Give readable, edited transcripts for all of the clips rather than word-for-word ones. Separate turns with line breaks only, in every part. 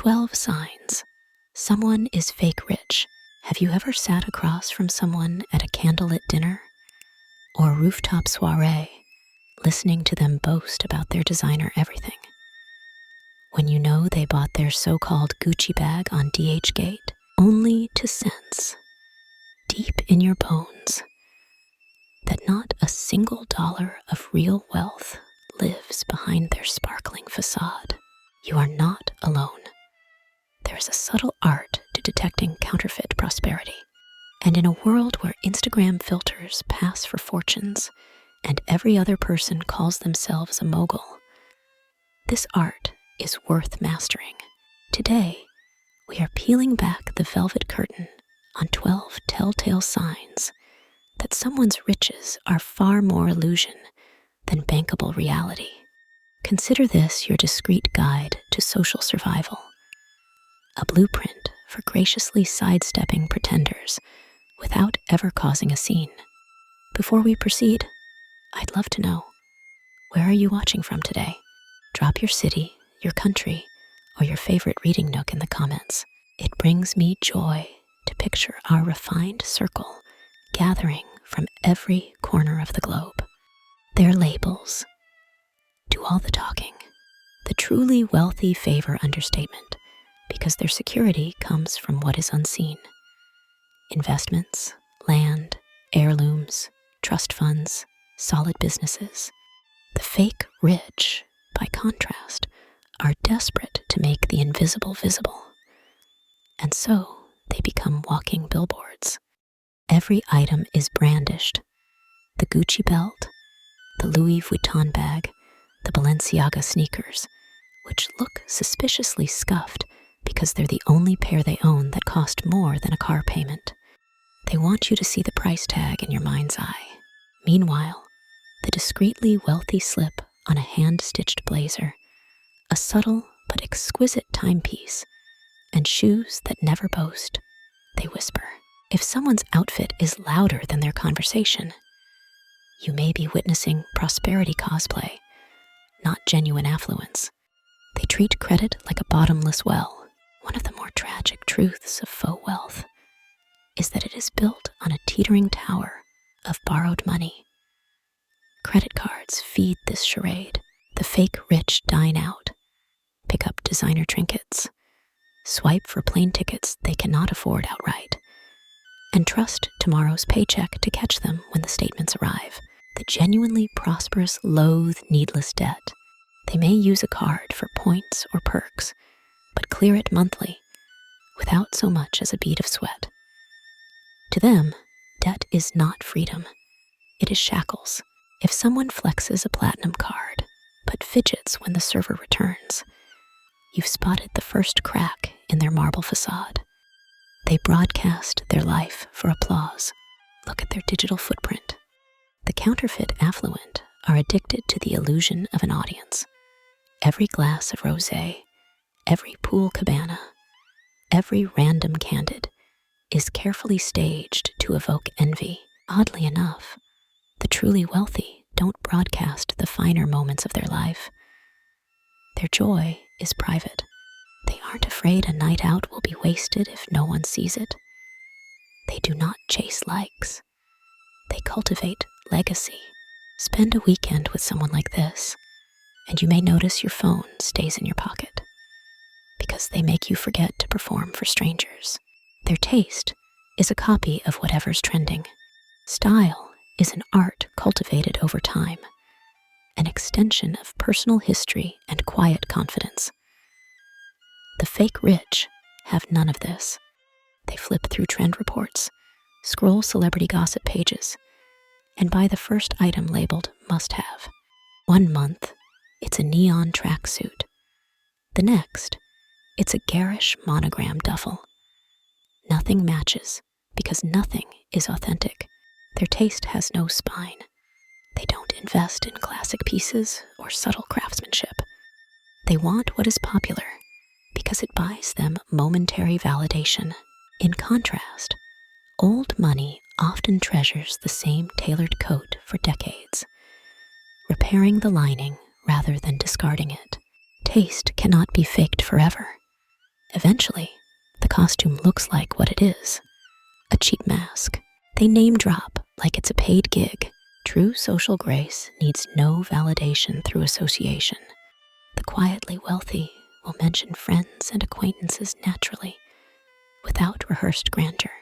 12 signs someone is fake rich. Have you ever sat across from someone at a candlelit dinner or rooftop soiree, listening to them boast about their designer everything, when you know they bought their so-called Gucci bag on DH Gate, only to sense, deep in your bones, that not a single dollar of real wealth lives behind their sparkling facade? You are not alone. There is a subtle art to detecting counterfeit prosperity. And in a world where Instagram filters pass for fortunes and every other person calls themselves a mogul, this art is worth mastering. Today, we are peeling back the velvet curtain on 12 telltale signs that someone's riches are far more illusion than bankable reality. Consider this your discreet guide to social survival, a blueprint for graciously sidestepping pretenders without ever causing a scene. Before we proceed, I'd love to know, where are you watching from today? Drop your city, your country, or your favorite reading nook in the comments. It brings me joy to picture our refined circle gathering from every corner of the globe. Their labels do all the talking. The truly wealthy favor understatement, because their security comes from what is unseen. Investments, land, heirlooms, trust funds, solid businesses. The fake rich, by contrast, are desperate to make the invisible visible. And so they become walking billboards. Every item is brandished. The Gucci belt, the Louis Vuitton bag, the Balenciaga sneakers, which look suspiciously scuffed because they're the only pair they own that cost more than a car payment. They want you to see the price tag in your mind's eye. Meanwhile, the discreetly wealthy slip on a hand-stitched blazer, a subtle but exquisite timepiece, and shoes that never boast, they whisper. If someone's outfit is louder than their conversation, you may be witnessing prosperity cosplay, not genuine affluence. They treat credit like a bottomless well. One of the more tragic truths of faux wealth is that it is built on a teetering tower of borrowed money. Credit cards feed this charade. The fake rich dine out, pick up designer trinkets, swipe for plane tickets they cannot afford outright, and trust tomorrow's paycheck to catch them when the statements arrive. The genuinely prosperous loathe needless debt. They may use a card for points or perks, but clear it monthly without so much as a bead of sweat. To them, debt is not freedom. It is shackles. If someone flexes a platinum card, but fidgets when the server returns, you've spotted the first crack in their marble facade. They broadcast their life for applause. Look at their digital footprint. The counterfeit affluent are addicted to the illusion of an audience. Every glass of rosé, every pool cabana, every random candid is carefully staged to evoke envy. Oddly enough, the truly wealthy don't broadcast the finer moments of their life. Their joy is private. They aren't afraid a night out will be wasted if no one sees it. They do not chase likes. They cultivate legacy. Spend a weekend with someone like this, and you may notice your phone stays in your pocket, because they make you forget to perform for strangers. Their taste is a copy of whatever's trending. Style is an art cultivated over time, an extension of personal history and quiet confidence. The fake rich have none of this. They flip through trend reports, scroll celebrity gossip pages, and buy the first item labeled must-have. 1 month, it's a neon tracksuit. The next, it's a garish monogram duffel. Nothing matches because nothing is authentic. Their taste has no spine. They don't invest in classic pieces or subtle craftsmanship. They want what is popular because it buys them momentary validation. In contrast, old money often treasures the same tailored coat for decades, repairing the lining rather than discarding it. Taste cannot be faked forever. Eventually, the costume looks like what it is, a cheap mask. They name drop like it's a paid gig. True social grace needs no validation through association. The quietly wealthy will mention friends and acquaintances naturally, without rehearsed grandeur.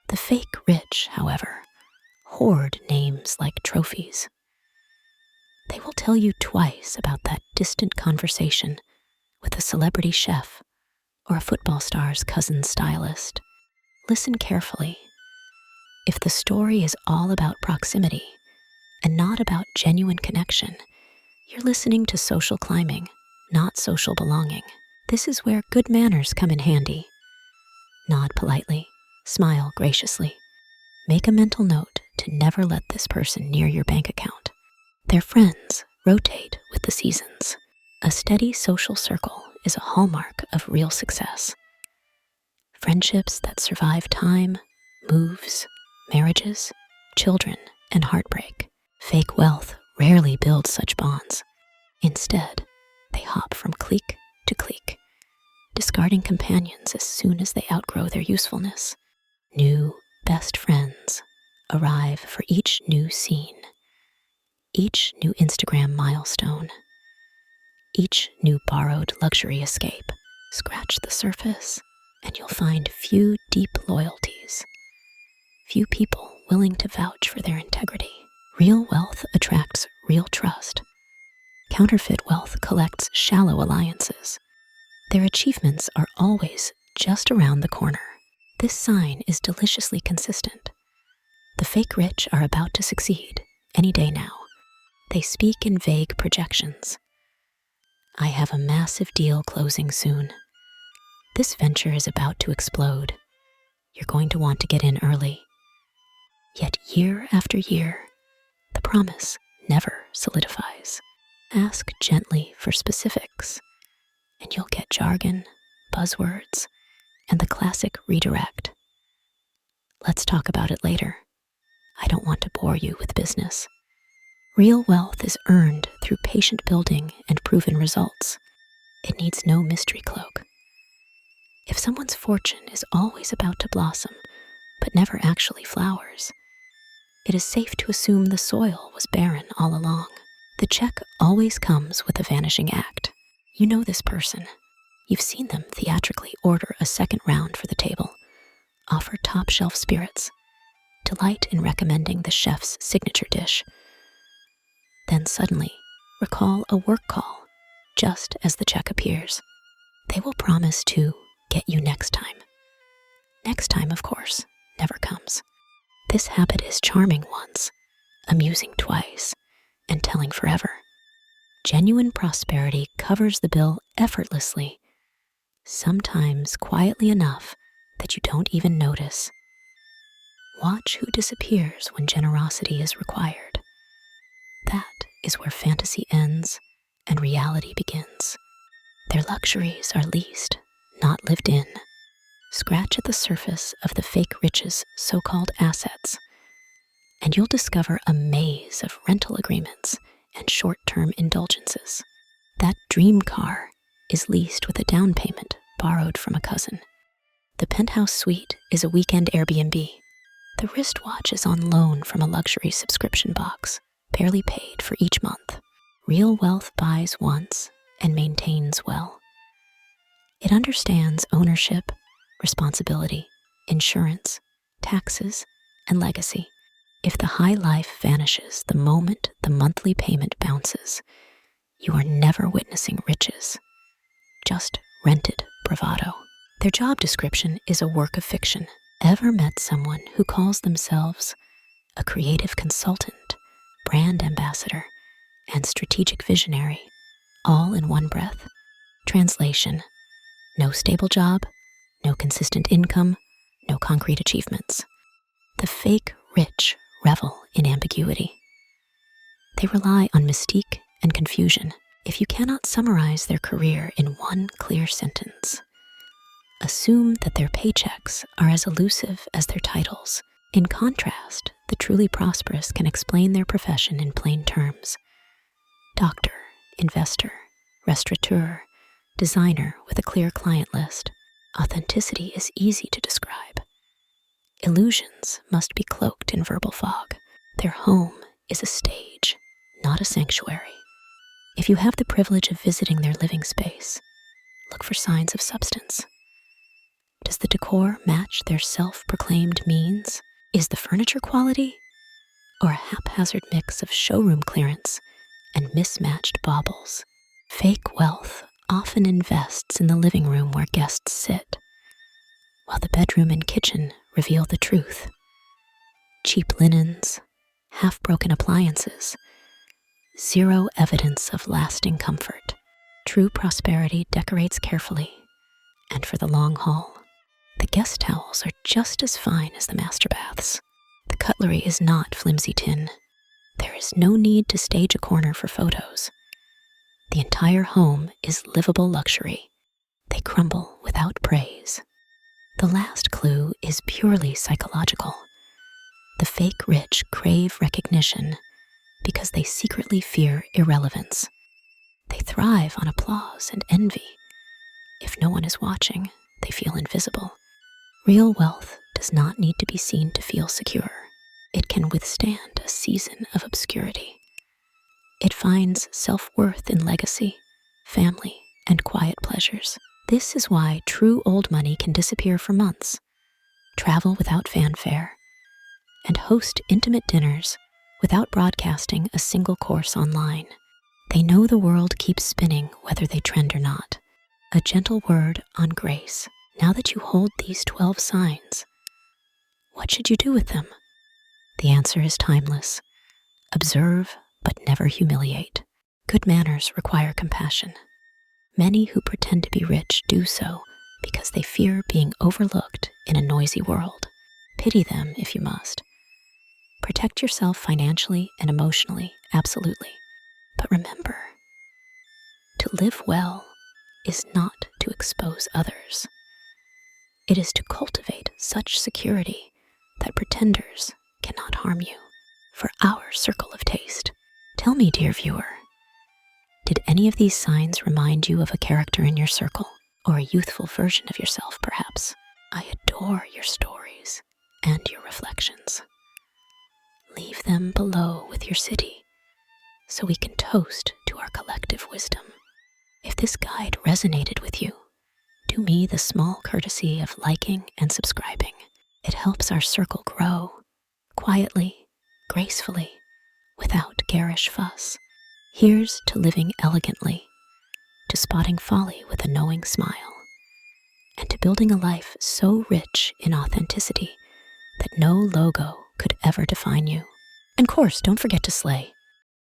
The fake rich, however, hoard names like trophies. They will tell you twice about that distant conversation with a celebrity chef or a football star's cousin stylist. Listen carefully. If the story is all about proximity and not about genuine connection, you're listening to social climbing, not social belonging. This is where good manners come in handy. Nod politely, smile graciously. Make a mental note to never let this person near your bank account. Their friends rotate with the seasons. A steady social circle is a hallmark of real success. Friendships that survive time, moves, marriages, children, and heartbreak. Fake wealth rarely builds such bonds. Instead, they hop from clique to clique, discarding companions as soon as they outgrow their usefulness. New best friends arrive for each new scene, each new Instagram milestone, each new borrowed luxury escape. Scratch the surface, and you'll find few deep loyalties, few people willing to vouch for their integrity. Real wealth attracts real trust. Counterfeit wealth collects shallow alliances. Their achievements are always just around the corner. This sign is deliciously consistent. The fake rich are about to succeed any day now. They speak in vague projections. I have a massive deal closing soon. This venture is about to explode. You're going to want to get in early. Yet year after year, the promise never solidifies. Ask gently for specifics, and you'll get jargon, buzzwords, and the classic redirect. Let's talk about it later. I don't want to bore you with business. Real wealth is earned through patient building and proven results. It needs no mystery cloak. If someone's fortune is always about to blossom, but never actually flowers, it is safe to assume the soil was barren all along. The check always comes with a vanishing act. You know this person. You've seen them theatrically order a second round for the table, offer top-shelf spirits, delight in recommending the chef's signature dish. Then suddenly, recall a work call just as the check appears. They will promise to get you next time. Next time, of course, never comes. This habit is charming once, amusing twice, and telling forever. Genuine prosperity covers the bill effortlessly, sometimes quietly enough that you don't even notice. Watch who disappears when generosity is required. That is where fantasy ends and reality begins. Their luxuries are leased, not lived in. Scratch at the surface of the fake rich's so-called assets, and you'll discover a maze of rental agreements and short-term indulgences. That dream car is leased with a down payment borrowed from a cousin. The penthouse suite is a weekend Airbnb. The wristwatch is on loan from a luxury subscription box, barely paid for each month. Real wealth buys once and maintains well. It understands ownership, responsibility, insurance, taxes, and legacy. If the high life vanishes the moment the monthly payment bounces, you are never witnessing riches, just rented bravado. Their job description is a work of fiction. Ever met someone who calls themselves a creative consultant, brand ambassador, and strategic visionary, all in one breath? Translation: no stable job, no consistent income, no concrete achievements. The fake rich revel in ambiguity. They rely on mystique and confusion. If you cannot summarize their career in one clear sentence, assume that their paychecks are as elusive as their titles. In contrast, the truly prosperous can explain their profession in plain terms. Doctor, investor, restaurateur, designer with a clear client list. Authenticity is easy to describe. Illusions must be cloaked in verbal fog. Their home is a stage, not a sanctuary. If you have the privilege of visiting their living space, look for signs of substance. Does the decor match their self-proclaimed means? Is the furniture quality, or a haphazard mix of showroom clearance and mismatched baubles? Fake wealth often invests in the living room where guests sit, while the bedroom and kitchen reveal the truth. Cheap linens, half-broken appliances, zero evidence of lasting comfort. True prosperity decorates carefully and for the long haul. The guest towels are just as fine as the master baths. The cutlery is not flimsy tin. There is no need to stage a corner for photos. The entire home is livable luxury. They crumble without praise. The last clue is purely psychological. The fake rich crave recognition because they secretly fear irrelevance. They thrive on applause and envy. If no one is watching, they feel invisible. Real wealth does not need to be seen to feel secure. It can withstand a season of obscurity. It finds self-worth in legacy, family, and quiet pleasures. This is why true old money can disappear for months, travel without fanfare, and host intimate dinners without broadcasting a single course online. They know the world keeps spinning whether they trend or not. A gentle word on grace. Now that you hold these 12 signs, what should you do with them? The answer is timeless. Observe, but never humiliate. Good manners require compassion. Many who pretend to be rich do so because they fear being overlooked in a noisy world. Pity them if you must. Protect yourself financially and emotionally, absolutely. But remember, to live well is not to expose others. It is to cultivate such security that pretenders cannot harm you. For our circle of taste, tell me, dear viewer, did any of these signs remind you of a character in your circle, or a youthful version of yourself, perhaps? I adore your stories and your reflections. Leave them below with your city, so we can toast to our collective wisdom. If this guide resonated with you, do me the small courtesy of liking and subscribing. It helps our circle grow, quietly, gracefully, without garish fuss. Here's to living elegantly, to spotting folly with a knowing smile, and to building a life so rich in authenticity that no logo could ever define you. And of course, don't forget to slay.